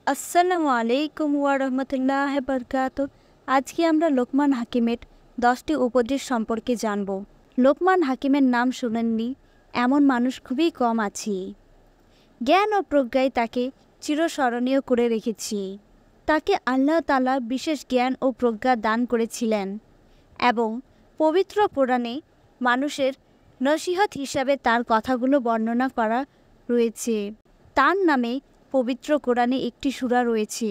আসসালামু আলাইকুম ওয়া রাহমাতুল্লাহি ওয়া বারাকাতুহু। আজকে আমরা লোকমান হাকিমের 10টি উপদেশ সম্পর্কে জানব। লোকমান হাকিমের নাম শুনেননি এমন মানুষ খুবই কম আছে। জ্ঞান ও প্রজ্ঞায় তাকে চিরস্মরণীয় করে রেখেছি। তাকে আল্লাহ তাআলা বিশেষ জ্ঞান ও প্রজ্ঞা দান করেছিলেন এবং পবিত্র কোরআনে মানুষের নসিহত হিসাবে তার কথাগুলো বর্ণনা করা রয়েছে। তার নামে পবিত্র কোরআনে একটি সূরা রয়েছে।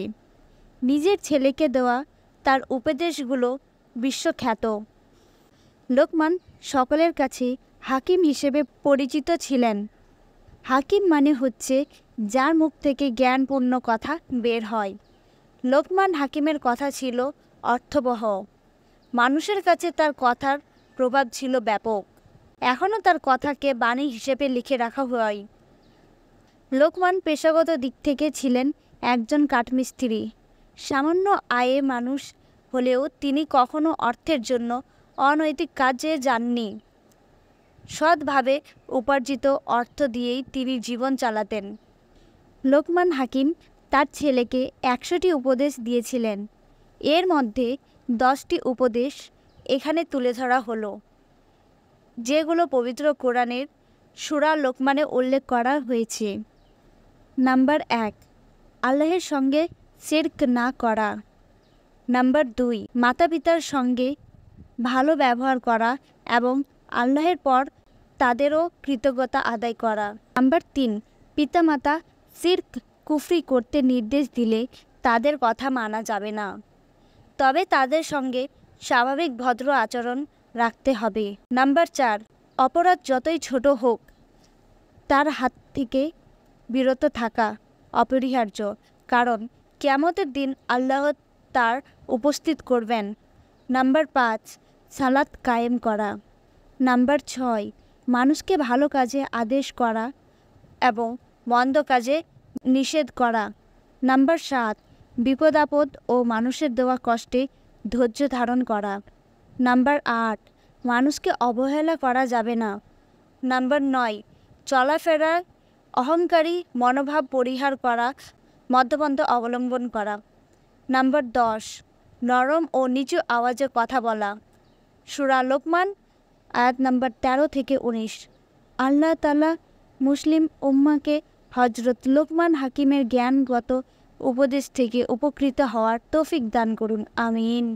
নিজের ছেলেকে দেওয়া তার উপদেশগুলো বিশ্বখ্যাত। লোকমান সকলের কাছে হাকিম হিসেবে পরিচিত ছিলেন। হাকিম মানে হচ্ছে যার মুখ থেকে জ্ঞানপূর্ণ কথা বের হয়। লোকমান হাকিমের কথা ছিল অর্থবহ। মানুষের কাছে তার কথার প্রভাব ছিল ব্যাপক। এখনও তার কথাকে বাণী হিসেবে লিখে রাখা হয়। লোকমান পেশাগত দিক থেকে ছিলেন একজন কাঠমিস্ত্রি। সামান্য আয়ে মানুষ হলেও তিনি কখনো অর্থের জন্য অনৈতিক কাজে যাননি। সৎভাবে উপার্জিত অর্থ দিয়েই তিনি জীবন চালাতেন। লোকমান হাকিম তার ছেলেকে 100টি উপদেশ দিয়েছিলেন। এর মধ্যে 10টি উপদেশ এখানে তুলে ধরা হলো, যেগুলো পবিত্র কোরআনের সূরা লোকমানে উল্লেখ করা হয়েছে। নাম্বার 1, আল্লাহের সঙ্গে শিরক না করা। নাম্বার 2, মাতা পিতার সঙ্গে ভালো ব্যবহার করা এবং আল্লাহের পর তাদেরও কৃতজ্ঞতা আদায় করা। নাম্বার 3, পিতামাতা শিরক কুফরি করতে নির্দেশ দিলে তাদের কথা মানা যাবে না, তবে তাদের সঙ্গে স্বাভাবিক ভদ্র আচরণ রাখতে হবে। নাম্বার 4, অপরাধ যতই ছোট হোক তার হাত থেকে বিরত থাকা অপরিহার্য, কারণ কিয়ামতের দিন আল্লাহ তার উপস্থিত করবেন। নাম্বার 5, সালাত কায়েম করা। নাম্বার 6, মানুষকে ভালো কাজে আদেশ করা এবং মন্দ কাজে নিষেধ করা। নাম্বার 7, বিপদ আপদ ও মানুষের দেওয়া কষ্টে ধৈর্য ধারণ করা। নাম্বার 8, মানুষকে অবহেলা করা যাবে না। নাম্বার 9, চলাফেরা অহংকারী মনোভাব পরিহার করা, মধ্যপন্থা অবলম্বন করা। নাম্বার 10, নরম ও নিচু আওয়াজে কথা বলা। সূরা লোকমান আয়াত নাম্বার 13 থেকে 19। আল্লাহ তাআলা মুসলিম উম্মাহকে হযরত লোকমান হাকিমের জ্ঞানগত উপদেশ থেকে উপকৃত হওয়ার তৌফিক দান করুন। আমিন।